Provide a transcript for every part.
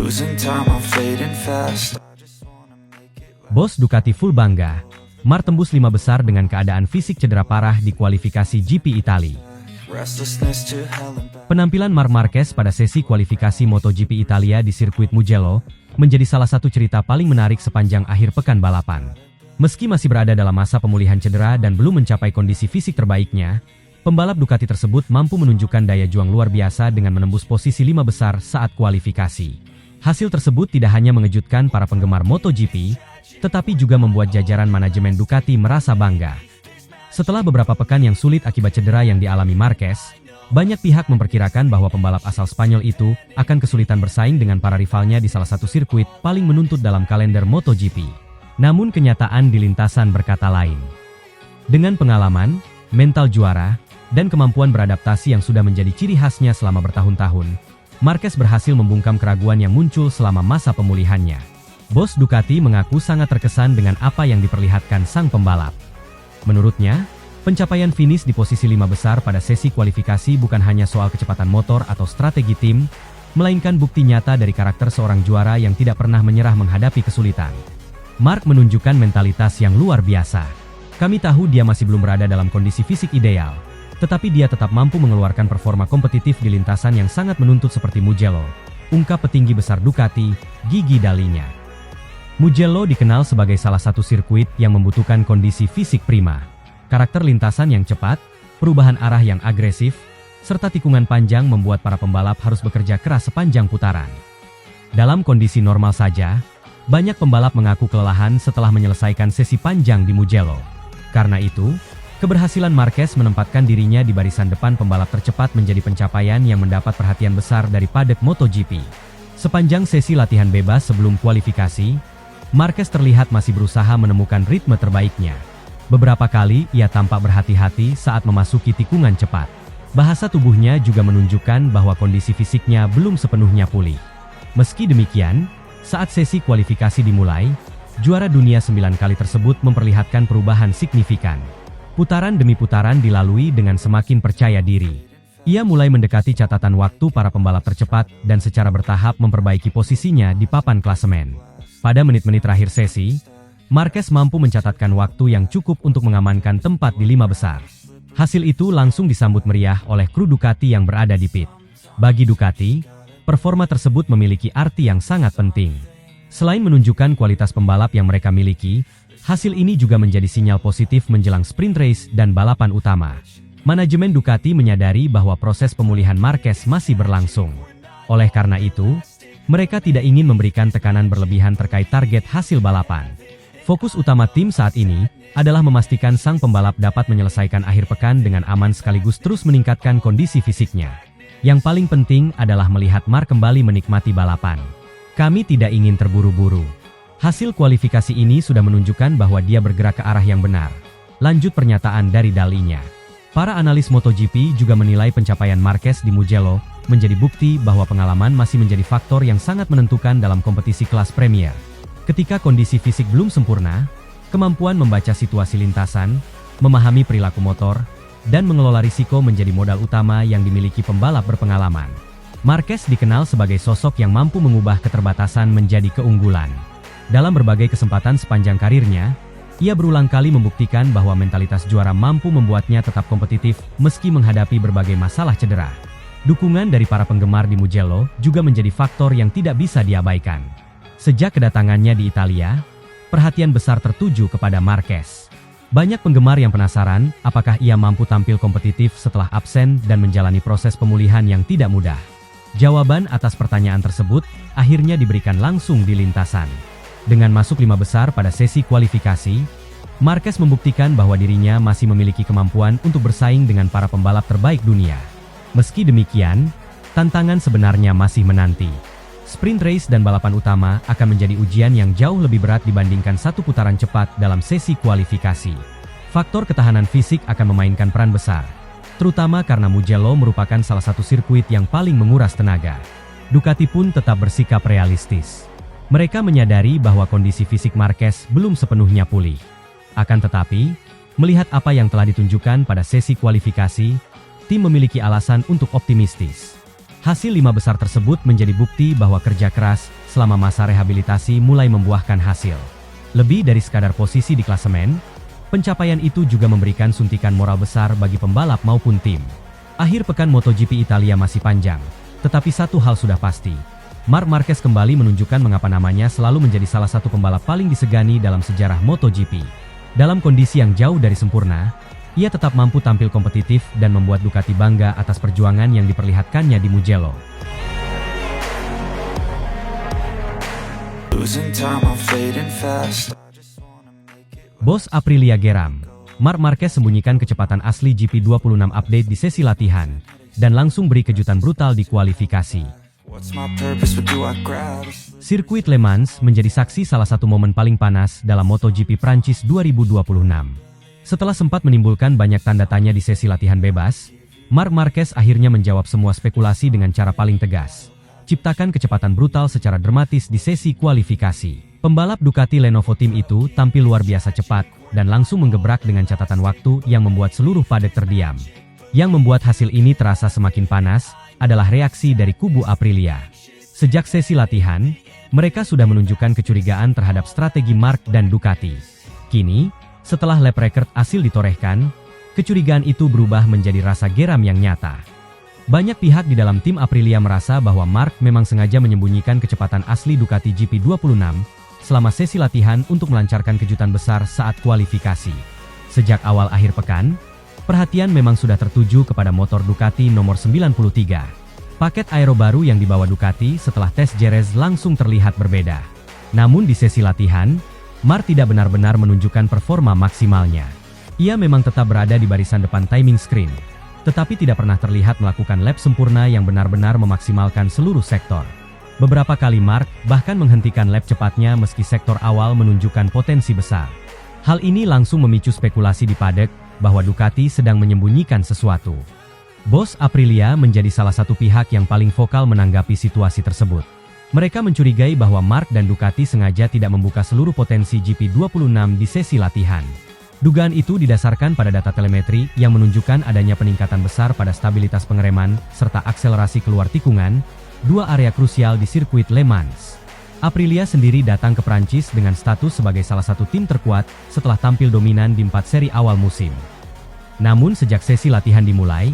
Losing time, I'm fading fast. Bos Ducati full bangga. Marc tembus 5 besar dengan keadaan fisik cedera parah di kualifikasi GP Italia. Restlessness to hell and back. Penampilan Marc Marquez pada sesi kualifikasi MotoGP Italia di sirkuit Mugello menjadi salah satu cerita paling menarik sepanjang akhir pekan balapan. Meski masih berada dalam masa pemulihan cedera dan belum mencapai kondisi fisik terbaiknya, pembalap Ducati tersebut mampu menunjukkan daya juang luar biasa dengan menembus posisi 5 besar saat kualifikasi. Hasil tersebut tidak hanya mengejutkan para penggemar MotoGP, tetapi juga membuat jajaran manajemen Ducati merasa bangga. Setelah beberapa pekan yang sulit akibat cedera yang dialami Marquez, banyak pihak memperkirakan bahwa pembalap asal Spanyol itu akan kesulitan bersaing dengan para rivalnya di salah satu sirkuit paling menuntut dalam kalender MotoGP. Namun kenyataan di lintasan berkata lain. Dengan pengalaman, mental juara, dan kemampuan beradaptasi yang sudah menjadi ciri khasnya selama bertahun-tahun, Marquez berhasil membungkam keraguan yang muncul selama masa pemulihannya. Bos Ducati mengaku sangat terkesan dengan apa yang diperlihatkan sang pembalap. Menurutnya, pencapaian finish di posisi 5 besar pada sesi kualifikasi bukan hanya soal kecepatan motor atau strategi tim, melainkan bukti nyata dari karakter seorang juara yang tidak pernah menyerah menghadapi kesulitan. Marc menunjukkan mentalitas yang luar biasa. Kami tahu dia masih belum berada dalam kondisi fisik ideal, tetapi dia tetap mampu mengeluarkan performa kompetitif di lintasan yang sangat menuntut seperti Mugello, ungkap petinggi besar Ducati, Gigi Dall'Igna. Mugello dikenal sebagai salah satu sirkuit yang membutuhkan kondisi fisik prima. Karakter lintasan yang cepat, perubahan arah yang agresif, serta tikungan panjang membuat para pembalap harus bekerja keras sepanjang putaran. Dalam kondisi normal saja, banyak pembalap mengaku kelelahan setelah menyelesaikan sesi panjang di Mugello. Karena itu, keberhasilan Marquez menempatkan dirinya di barisan depan pembalap tercepat menjadi pencapaian yang mendapat perhatian besar dari paddock MotoGP. Sepanjang sesi latihan bebas sebelum kualifikasi, Marquez terlihat masih berusaha menemukan ritme terbaiknya. Beberapa kali ia tampak berhati-hati saat memasuki tikungan cepat. Bahasa tubuhnya juga menunjukkan bahwa kondisi fisiknya belum sepenuhnya pulih. Meski demikian, saat sesi kualifikasi dimulai, juara dunia 9 kali tersebut memperlihatkan perubahan signifikan. Putaran demi putaran dilalui dengan semakin percaya diri. Ia mulai mendekati catatan waktu para pembalap tercepat dan secara bertahap memperbaiki posisinya di papan klasemen. Pada menit-menit terakhir sesi, Marquez mampu mencatatkan waktu yang cukup untuk mengamankan tempat di 5 besar. Hasil itu langsung disambut meriah oleh kru Ducati yang berada di pit. Bagi Ducati, performa tersebut memiliki arti yang sangat penting. Selain menunjukkan kualitas pembalap yang mereka miliki, hasil ini juga menjadi sinyal positif menjelang sprint race dan balapan utama. Manajemen Ducati menyadari bahwa proses pemulihan Marquez masih berlangsung. Oleh karena itu, mereka tidak ingin memberikan tekanan berlebihan terkait target hasil balapan. Fokus utama tim saat ini adalah memastikan sang pembalap dapat menyelesaikan akhir pekan dengan aman sekaligus terus meningkatkan kondisi fisiknya. Yang paling penting adalah melihat Marc kembali menikmati balapan. Kami tidak ingin terburu-buru. Hasil kualifikasi ini sudah menunjukkan bahwa dia bergerak ke arah yang benar. Lanjut pernyataan dari Dall'Igna. Para analis MotoGP juga menilai pencapaian Marquez di Mugello menjadi bukti bahwa pengalaman masih menjadi faktor yang sangat menentukan dalam kompetisi kelas Premier. Ketika kondisi fisik belum sempurna, kemampuan membaca situasi lintasan, memahami perilaku motor, dan mengelola risiko menjadi modal utama yang dimiliki pembalap berpengalaman. Marquez dikenal sebagai sosok yang mampu mengubah keterbatasan menjadi keunggulan. Dalam berbagai kesempatan sepanjang karirnya, ia berulang kali membuktikan bahwa mentalitas juara mampu membuatnya tetap kompetitif meski menghadapi berbagai masalah cedera. Dukungan dari para penggemar di Mugello juga menjadi faktor yang tidak bisa diabaikan. Sejak kedatangannya di Italia, perhatian besar tertuju kepada Marquez. Banyak penggemar yang penasaran apakah ia mampu tampil kompetitif setelah absen dan menjalani proses pemulihan yang tidak mudah. Jawaban atas pertanyaan tersebut akhirnya diberikan langsung di lintasan. Dengan masuk 5 besar pada sesi kualifikasi, Marquez membuktikan bahwa dirinya masih memiliki kemampuan untuk bersaing dengan para pembalap terbaik dunia. Meski demikian, tantangan sebenarnya masih menanti. Sprint race dan balapan utama akan menjadi ujian yang jauh lebih berat dibandingkan satu putaran cepat dalam sesi kualifikasi. Faktor ketahanan fisik akan memainkan peran besar, terutama karena Mugello merupakan salah satu sirkuit yang paling menguras tenaga. Ducati pun tetap bersikap realistis. Mereka menyadari bahwa kondisi fisik Marquez belum sepenuhnya pulih. Akan tetapi, melihat apa yang telah ditunjukkan pada sesi kualifikasi, tim memiliki alasan untuk optimistis. Hasil 5 besar tersebut menjadi bukti bahwa kerja keras selama masa rehabilitasi mulai membuahkan hasil. Lebih dari sekadar posisi di klasemen, pencapaian itu juga memberikan suntikan moral besar bagi pembalap maupun tim. Akhir pekan MotoGP Italia masih panjang, tetapi satu hal sudah pasti. Marc Marquez kembali menunjukkan mengapa namanya selalu menjadi salah satu pembalap paling disegani dalam sejarah MotoGP. Dalam kondisi yang jauh dari sempurna, ia tetap mampu tampil kompetitif dan membuat Ducati bangga atas perjuangan yang diperlihatkannya di Mugello. Losing time, I'm fading fast. Bos Aprilia geram. Marc Marquez sembunyikan kecepatan asli GP26 update di sesi latihan, dan langsung beri kejutan brutal di kualifikasi. What's my purpose? What do I grab? Sirkuit Le Mans menjadi saksi salah satu momen paling panas dalam MotoGP Prancis 2026. Setelah sempat menimbulkan banyak tanda tanya di sesi latihan bebas, Marc Marquez akhirnya menjawab semua spekulasi dengan cara paling tegas. Ciptakan kecepatan brutal secara dramatis di sesi kualifikasi. Pembalap Ducati Lenovo Team itu tampil luar biasa cepat dan langsung menggebrak dengan catatan waktu yang membuat seluruh paddock terdiam. Yang membuat hasil ini terasa semakin panas adalah reaksi dari kubu Aprilia. Sejak sesi latihan, mereka sudah menunjukkan kecurigaan terhadap strategi Marc dan Ducati. Kini, setelah lap record hasil ditorehkan, kecurigaan itu berubah menjadi rasa geram yang nyata. Banyak pihak di dalam tim Aprilia merasa bahwa Marc memang sengaja menyembunyikan kecepatan asli Ducati GP26 selama sesi latihan untuk melancarkan kejutan besar saat kualifikasi. Sejak awal akhir pekan, perhatian memang sudah tertuju kepada motor Ducati nomor 93. Paket aero baru yang dibawa Ducati setelah tes Jerez langsung terlihat berbeda. Namun di sesi latihan, Marc tidak benar-benar menunjukkan performa maksimalnya. Ia memang tetap berada di barisan depan timing screen, tetapi tidak pernah terlihat melakukan lap sempurna yang benar-benar memaksimalkan seluruh sektor. Beberapa kali Marc bahkan menghentikan lap cepatnya meski sektor awal menunjukkan potensi besar. Hal ini langsung memicu spekulasi di paddock bahwa Ducati sedang menyembunyikan sesuatu. Bos Aprilia menjadi salah satu pihak yang paling vokal menanggapi situasi tersebut. Mereka mencurigai bahwa Marc dan Ducati sengaja tidak membuka seluruh potensi GP26 di sesi latihan. Dugaan itu didasarkan pada data telemetri yang menunjukkan adanya peningkatan besar pada stabilitas pengereman serta akselerasi keluar tikungan, dua area krusial di sirkuit Le Mans. Aprilia sendiri datang ke Prancis dengan status sebagai salah satu tim terkuat setelah tampil dominan di 4 seri awal musim. Namun sejak sesi latihan dimulai,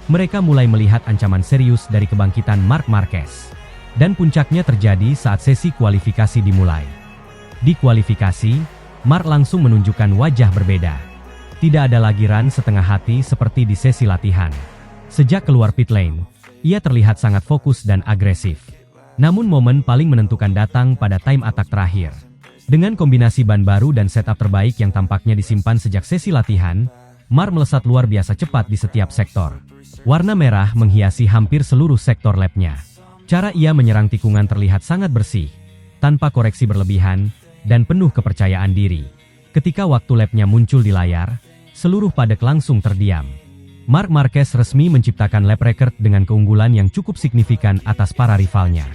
mereka mulai melihat ancaman serius dari kebangkitan Marc Marquez. Dan puncaknya terjadi saat sesi kualifikasi dimulai. Di kualifikasi, Marc langsung menunjukkan wajah berbeda. Tidak ada lagi run setengah hati seperti di sesi latihan. Sejak keluar pit lane, ia terlihat sangat fokus dan agresif. Namun momen paling menentukan datang pada time attack terakhir. Dengan kombinasi ban baru dan setup terbaik yang tampaknya disimpan sejak sesi latihan, Marc melesat luar biasa cepat di setiap sektor. Warna merah menghiasi hampir seluruh sektor lapnya. Cara ia menyerang tikungan terlihat sangat bersih, tanpa koreksi berlebihan, dan penuh kepercayaan diri. Ketika waktu lapnya muncul di layar, seluruh paddock langsung terdiam. Marc Marquez resmi menciptakan lap record dengan keunggulan yang cukup signifikan atas para rivalnya.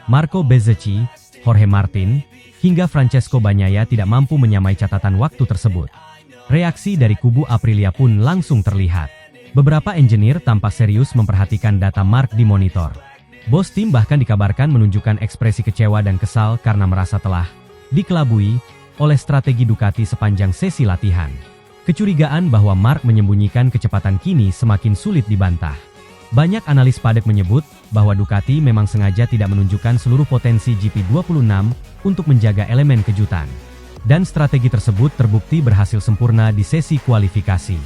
Marco Bezzecchi, Jorge Martin, hingga Francesco Bagnaia tidak mampu menyamai catatan waktu tersebut. Reaksi dari kubu Aprilia pun langsung terlihat. Beberapa engineer tampak serius memperhatikan data Marc di monitor. Bos tim bahkan dikabarkan menunjukkan ekspresi kecewa dan kesal karena merasa telah dikelabui oleh strategi Ducati sepanjang sesi latihan. Kecurigaan bahwa Marc menyembunyikan kecepatan kini semakin sulit dibantah. Banyak analis paddock menyebut bahwa Ducati memang sengaja tidak menunjukkan seluruh potensi GP26 untuk menjaga elemen kejutan. Dan strategi tersebut terbukti berhasil sempurna di sesi kualifikasi.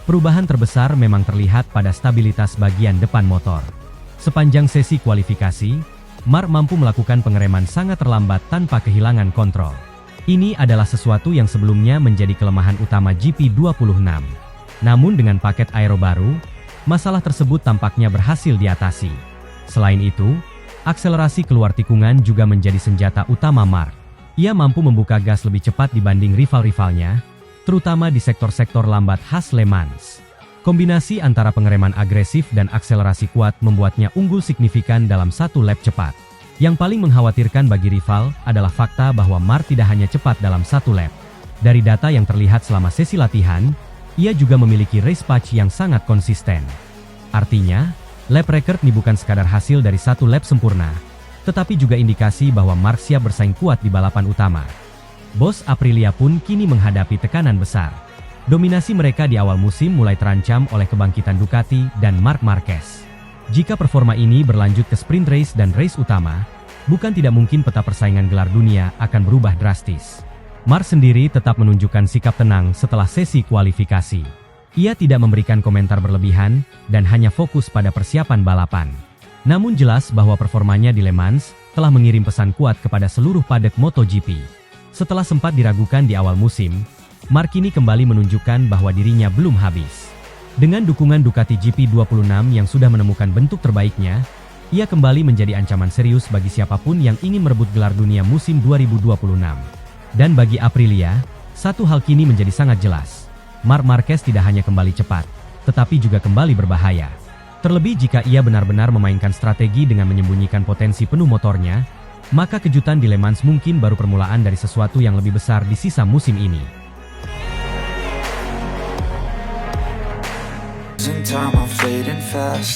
Perubahan terbesar memang terlihat pada stabilitas bagian depan motor. Sepanjang sesi kualifikasi, Marc mampu melakukan pengereman sangat terlambat tanpa kehilangan kontrol. Ini adalah sesuatu yang sebelumnya menjadi kelemahan utama GP26. Namun dengan paket aero baru, masalah tersebut tampaknya berhasil diatasi. Selain itu, akselerasi keluar tikungan juga menjadi senjata utama Marc. Ia mampu membuka gas lebih cepat dibanding rival-rivalnya, terutama di sektor-sektor lambat khas Le Mans. Kombinasi antara pengereman agresif dan akselerasi kuat membuatnya unggul signifikan dalam satu lap cepat. Yang paling mengkhawatirkan bagi rival adalah fakta bahwa Marc tidak hanya cepat dalam satu lap. Dari data yang terlihat selama sesi latihan, ia juga memiliki race pace yang sangat konsisten. Artinya, Lap record ini bukan sekadar hasil dari satu lap sempurna, tetapi juga indikasi bahwa Mark siap bersaing kuat di balapan utama. Bos Aprilia pun kini menghadapi tekanan besar. Dominasi mereka di awal musim mulai terancam oleh kebangkitan Ducati dan Marc Marquez. Jika performa ini berlanjut ke sprint race dan race utama, bukan tidak mungkin peta persaingan gelar dunia akan berubah drastis. Marc sendiri tetap menunjukkan sikap tenang setelah sesi kualifikasi. Ia tidak memberikan komentar berlebihan dan hanya fokus pada persiapan balapan. Namun jelas bahwa performanya di Le Mans telah mengirim pesan kuat kepada seluruh padek MotoGP. Setelah sempat diragukan di awal musim, Marc kini kembali menunjukkan bahwa dirinya belum habis. Dengan dukungan Ducati GP26 yang sudah menemukan bentuk terbaiknya, ia kembali menjadi ancaman serius bagi siapapun yang ingin merebut gelar dunia musim 2026. Dan bagi Aprilia, satu hal kini menjadi sangat jelas. Marc Marquez tidak hanya kembali cepat, tetapi juga kembali berbahaya. Terlebih jika ia benar-benar memainkan strategi dengan menyembunyikan potensi penuh motornya, maka kejutan di Le Mans mungkin baru permulaan dari sesuatu yang lebih besar di sisa musim ini. In time, I'm fading fast.